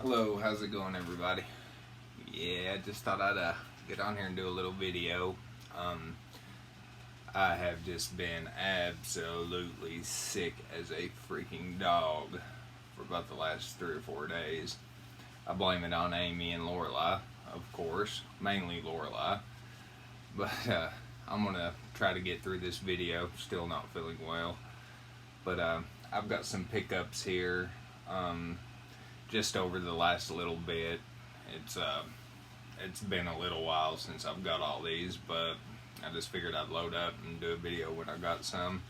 Hello, how's it going, everybody? Yeah, I just thought I'd get on here and do a little video. I have just been absolutely sick as a freaking dog for about the last 3 or 4 days. I blame it on Amy and Lorelai, of course, mainly Lorelai. But I'm gonna try to get through this video. Still not feeling well, but I've got some pickups here. Just over the last little bit. It's been a little while since I've got all these, but I just figured I'd load up and do a video when I got some.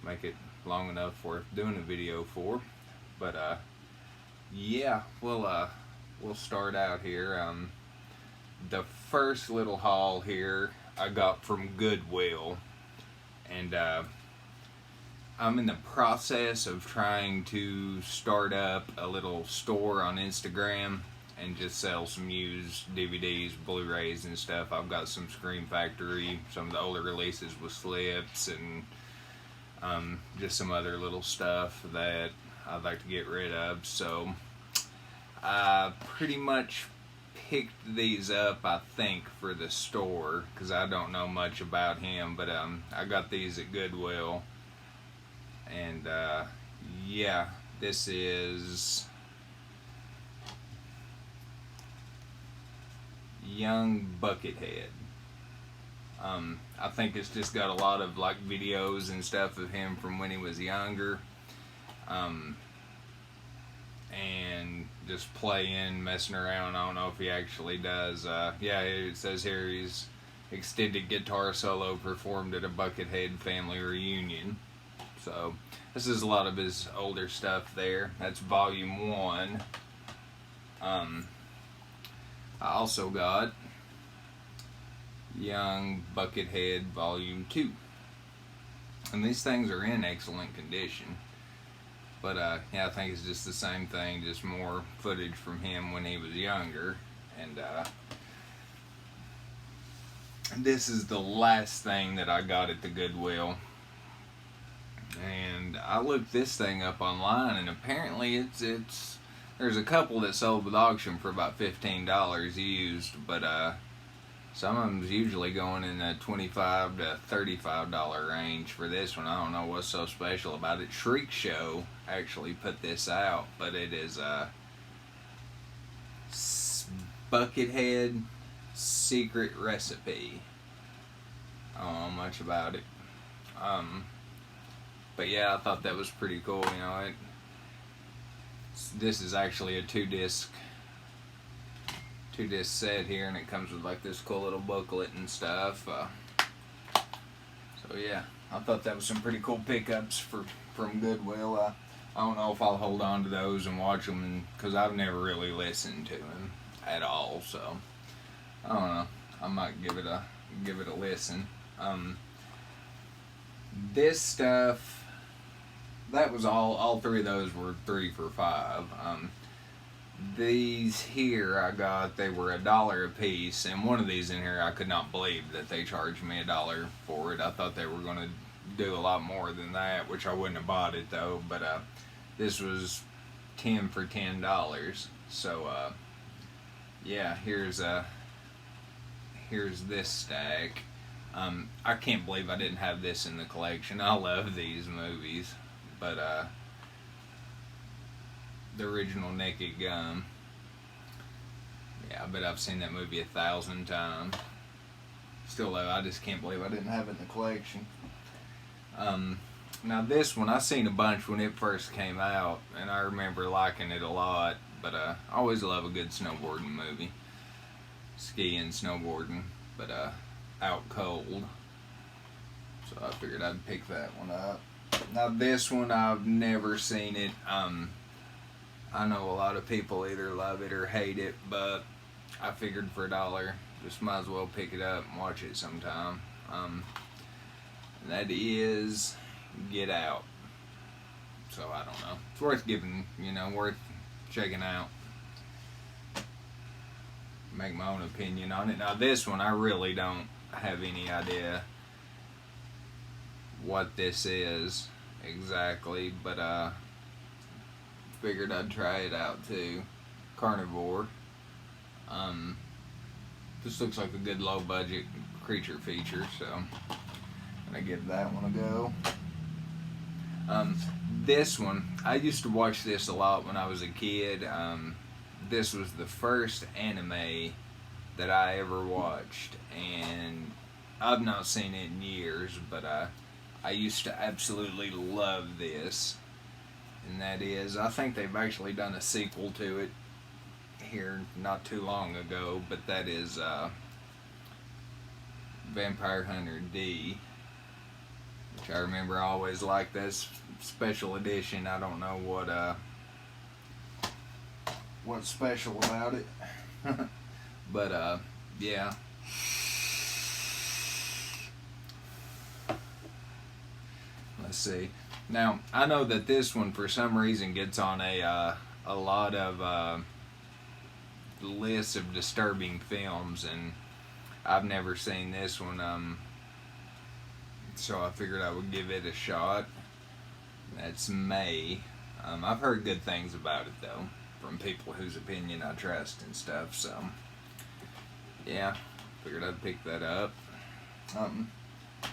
Make it long enough worth doing a video for. But yeah, we'll start out here. The first little haul here I got from Goodwill, and I'm in the process of trying to start up a little store on Instagram and just sell some used DVDs, Blu-rays and stuff. I've got some Scream Factory, some of the older releases with slips, and just some other little stuff that I'd like to get rid of. So I pretty much picked these up, I think, for the store, because I don't know much about him, but I got these at Goodwill. And yeah, this is young Buckethead. I think it's just got a lot of like videos and stuff of him from when he was younger, and just playing, messing around. I don't know if he actually does. Yeah, it says here he's extended guitar solo performed at a Buckethead family reunion. So this is a lot of his older stuff there. That's volume 1. I also got Young Buckethead volume 2. And these things are in excellent condition. But yeah, I think it's just the same thing, just more footage from him when he was younger. And this is the last thing that I got at the Goodwill. And I looked this thing up online, and apparently it's there's a couple that sold with auction for about $15 used, but some of them's usually going in the $25 to $35 range for this one. I don't know what's so special about it. Shriek Show actually put this out, but it is Buckethead Secret Recipe. I don't know much about it. But yeah, I thought that was pretty cool. You know, this is actually a two disc set here, and it comes with like this cool little booklet and stuff. So yeah, I thought that was some pretty cool pickups from Goodwill. I don't know if I'll hold on to those and watch them, because I've never really listened to them at all. So I don't know. I might give it a listen. This stuff. That was all 3 of those were 3 for $5. These here I got, they were $1 a piece, and one of these in here I could not believe that they charged me $1 for it. I thought they were going to do a lot more than that, which I wouldn't have bought it though, but this was 10 for $10. So yeah, here's this stack. I can't believe I didn't have this in the collection. I love these movies. But the original Naked Gun, yeah, I bet I've seen that movie 1,000 times. Still though, I just can't believe I didn't have it in the collection. Now this one, I seen a bunch when it first came out, and I remember liking it a lot. But I always love a good snowboarding movie, skiing, snowboarding, but out cold. So I figured I'd pick that one up. Now this one, I've never seen it. I know a lot of people either love it or hate it, but I figured for $1, just might as well pick it up and watch it sometime. That is Get Out. So I don't know. It's worth giving, worth checking out. Make my own opinion on it. Now this one, I really don't have any idea what this is exactly, but figured I'd try it out too. Carnivore. This looks like a good low budget creature feature, so I'm gonna give that one a go. This one, I used to watch this a lot when I was a kid. This was the first anime that I ever watched, and I've not seen it in years, but I used to absolutely love this. And that is, I think they've actually done a sequel to it here not too long ago, but that is Vampire Hunter D, which I remember I always liked this special edition. I don't know what's special about it. But yeah. Let's see. Now, I know that this one for some reason gets on a lot of lists of disturbing films, and I've never seen this one, so I figured I would give it a shot. That's May. I've heard good things about it, though, from people whose opinion I trust and stuff, so yeah, figured I'd pick that up.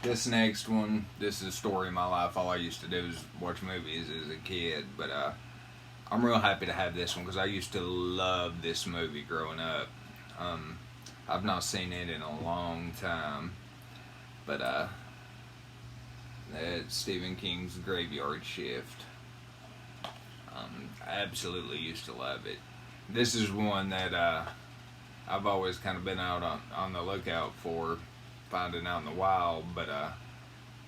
This next one, this is a story of my life. All I used to do is watch movies as a kid, but I'm real happy to have this one because I used to love this movie growing up. I've not seen it in a long time, but it's Stephen King's Graveyard Shift. I absolutely used to love it. This is one that I've always kind of been out on the lookout for, finding out in the wild, but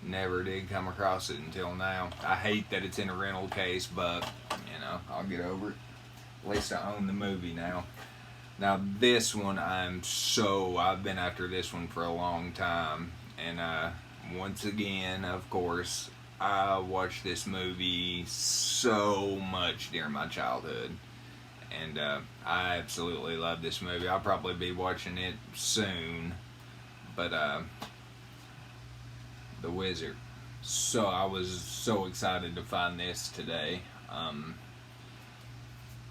never did come across it until now. I hate that it's in a rental case, but you know, I'll get over it. At least I own the movie now. Now this one, I've been after this one for a long time, and once again, of course, I watched this movie so much during my childhood, and I absolutely love this movie. I'll probably be watching it soon, but The Wizard. So I was so excited to find this today.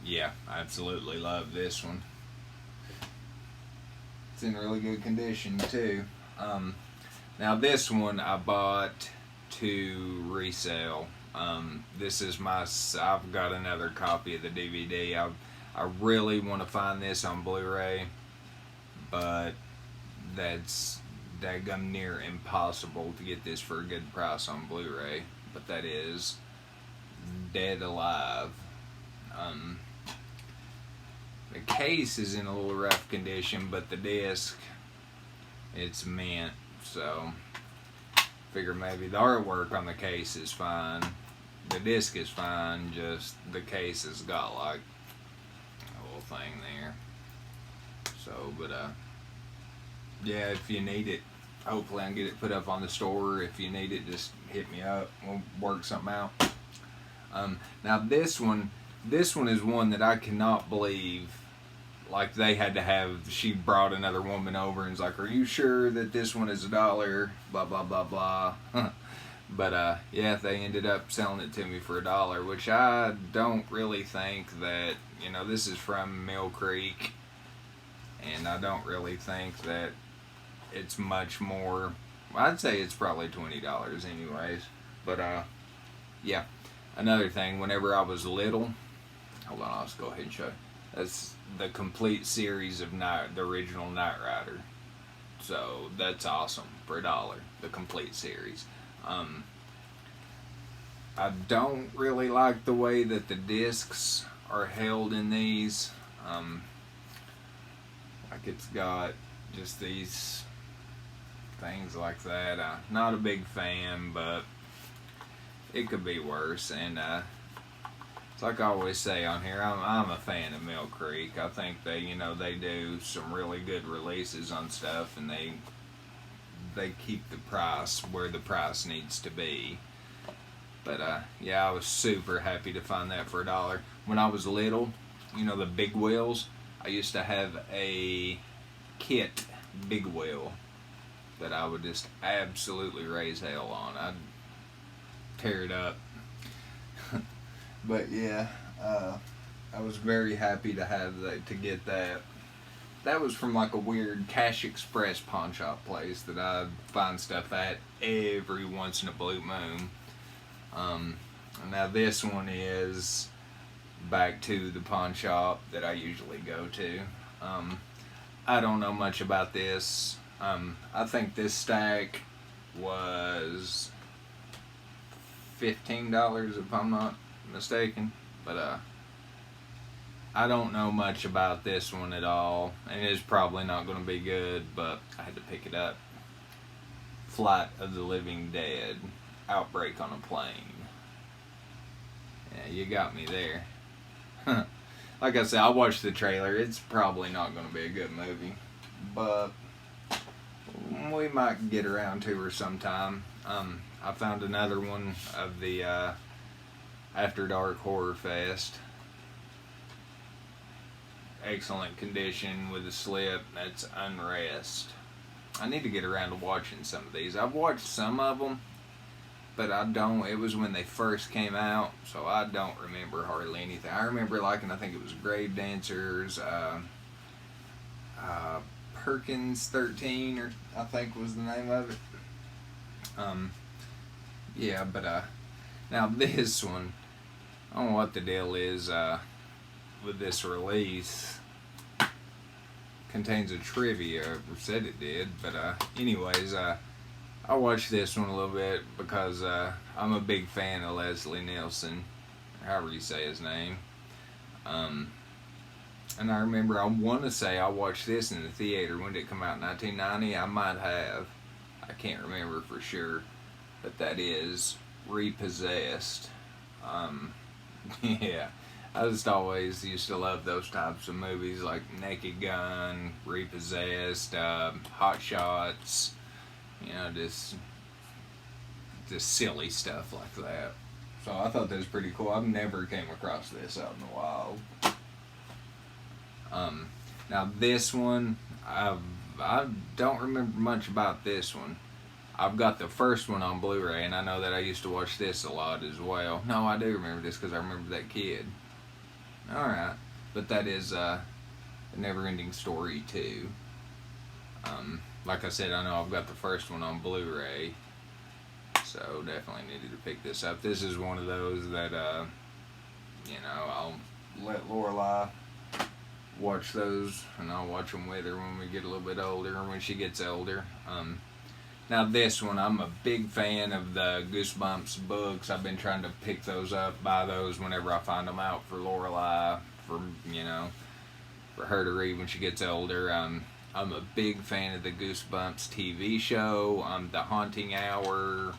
Yeah, I absolutely love this one. It's in really good condition too. Now this one I bought to resell. This is I've got another copy of the DVD. I really want to find this on Blu-ray, but that's daggum near impossible to get this for a good price on Blu-ray. But that is Dead Alive. The case is in a little rough condition, but the disc, it's mint, so figure maybe the artwork on the case is fine. The disc is fine, just the case has got like a little thing there. So, but yeah, if you need it, hopefully I can get it put up on the store. If you need it, just hit me up. We'll work something out. Now this one is one that I cannot believe. Like they had to have, she brought another woman over and was like, "Are you sure that this one is $1? Blah blah blah blah." But yeah, they ended up selling it to me for $1, which I don't really think that, you know, this is from Mill Creek, and I don't really think that it's much more. I'd say it's probably $20 anyways. But yeah, another thing, whenever I was little, hold on, I'll just go ahead and show you. That's the complete series of the original Knight Rider. So that's awesome for $1, the complete series. I don't really like the way that the discs are held in these. Like it's got just these things like that. Not a big fan, but it could be worse. And it's like I always say on here, I'm a fan of Mill Creek. I think they, you know, they do some really good releases on stuff, and they keep the price where the price needs to be. But yeah, I was super happy to find that for $1. When I was little, you know, the big wheels, I used to have a kit big wheel that I would just absolutely raise hell on. I'd tear it up. But yeah, I was very happy to have that, to get that. That was from like a weird Cash Express pawn shop place that I find stuff at every once in a blue moon. Now this one is back to the pawn shop that I usually go to. I don't know much about this. I think this stack was $15 if I'm not mistaken, but I don't know much about this one at all, and it's probably not going to be good, but I had to pick it up. Flight of the Living Dead, Outbreak on a Plane. Yeah, you got me there. Like I said, I watched the trailer. It's probably not going to be a good movie, but we might get around to her sometime. I found another one of the After Dark Horror Fest. Excellent condition with a slip. That's Unrest. I need to get around to watching some of these. I've watched some of them, but I don't. It was when they first came out, so I don't remember hardly anything. I remember liking, I think it was Grave Dancers, Perkins 13, or I think was the name of it. Yeah, but now this one, I don't know what the deal is with this release. Contains a trivia, or said it did, but anyways, I watched this one a little bit because I'm a big fan of Leslie Nielsen, or however you say his name. And I remember, I want to say I watched this in the theater. When did it come out? 1990? I might have. I can't remember for sure. But that is Repossessed. Yeah. I just always used to love those types of movies, like Naked Gun, Repossessed, Hot Shots. You know, just silly stuff like that. So I thought that was pretty cool. I've never came across this out in the wild. Now this one, I don't remember much about this one. I've got the first one on Blu-ray, and I know that I used to watch this a lot as well. No, I do remember this because I remember that kid. Alright, but that is Neverending Story 2. Like I said, I know I've got the first one on Blu-ray, so definitely needed to pick this up. This is one of those that, you know, I'll let Lorelai watch those, and I'll watch them with her when we get a little bit older, or when she gets older. Now this one, I'm a big fan of the Goosebumps books. I've been trying to pick those up, buy those whenever I find them out for Lorelai, for, you know, for her to read when she gets older. I'm a big fan of the Goosebumps TV show. The Haunting Hour.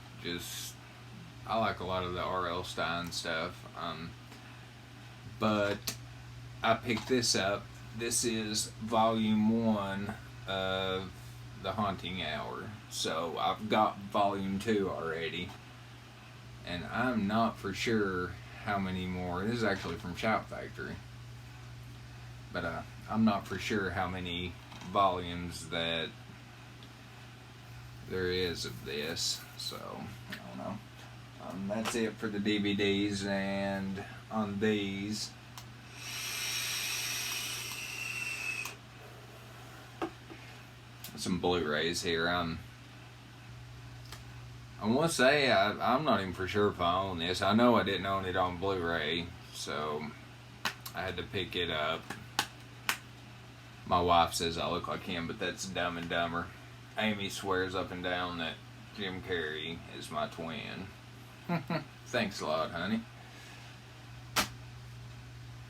I like a lot of the R.L. Stine stuff. But I picked this up. This is volume 1 of The Haunting Hour. So I've got volume 2 already. And I'm not for sure how many more. This is actually from Shout Factory. But I'm not for sure how many volumes that there is of this. So, I don't know. That's it for the DVDs. And on these, some Blu-rays here. I want to say I'm not even for sure if I own this. I know I didn't own it on Blu-ray, so I had to pick it up. My wife says I look like him, but that's Dumb and Dumber. Amy swears up and down that Jim Carrey is my twin. Thanks a lot, honey.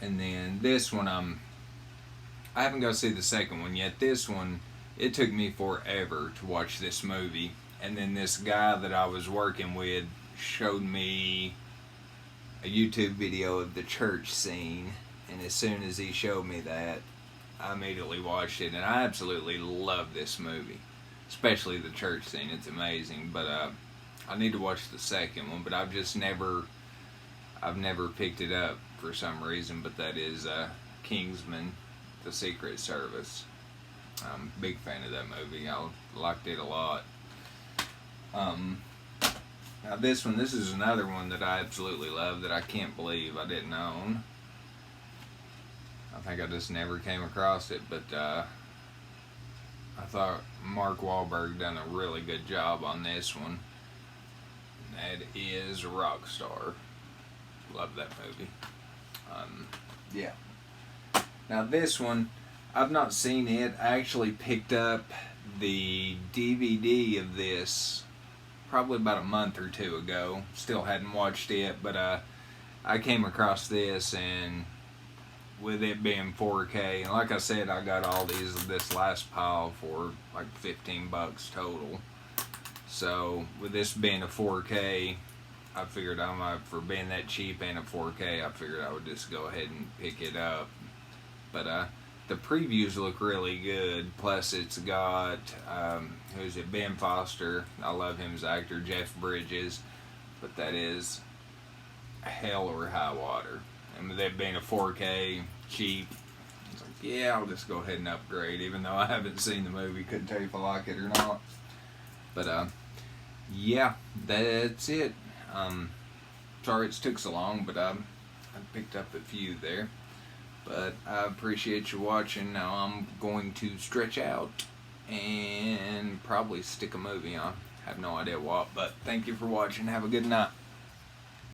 And then this one, I haven't got to see the second one yet. This one, it took me forever to watch this movie. And then this guy that I was working with showed me a YouTube video of the church scene. And as soon as he showed me that, I immediately watched it. And I absolutely love this movie. Especially the church scene. It's amazing. But I need to watch the second one. But I've never picked it up for some reason. But that is Kingsman, The Secret Service. I'm a big fan of that movie. I liked it a lot. Now this is another one that I absolutely love that I can't believe I didn't own. I think I just never came across it, but I thought Mark Wahlberg done a really good job on this one. That is Rockstar. Love that movie. Yeah. Now this one, I've not seen it. I actually picked up the DVD of this probably about a month or two ago. Still hadn't watched it, but I came across this, and with it being 4K, and like I said, I got all this last pile for like $15 total. So with this being a 4K, I figured for being that cheap and a 4K, I figured I would just go ahead and pick it up. But the previews look really good. Plus, it's got who's it? Ben Foster. I love him as an actor. Jeff Bridges. But that is hell or high water. And with it being a 4K, cheap, it's like, yeah, I'll just go ahead and upgrade, even though I haven't seen the movie. Couldn't tell you if I like it or not. But yeah, that's it. Sorry it's took so long, but I picked up a few there. But I appreciate you watching. Now I'm going to stretch out and probably stick a movie on. I have no idea what, but thank you for watching. Have a good night.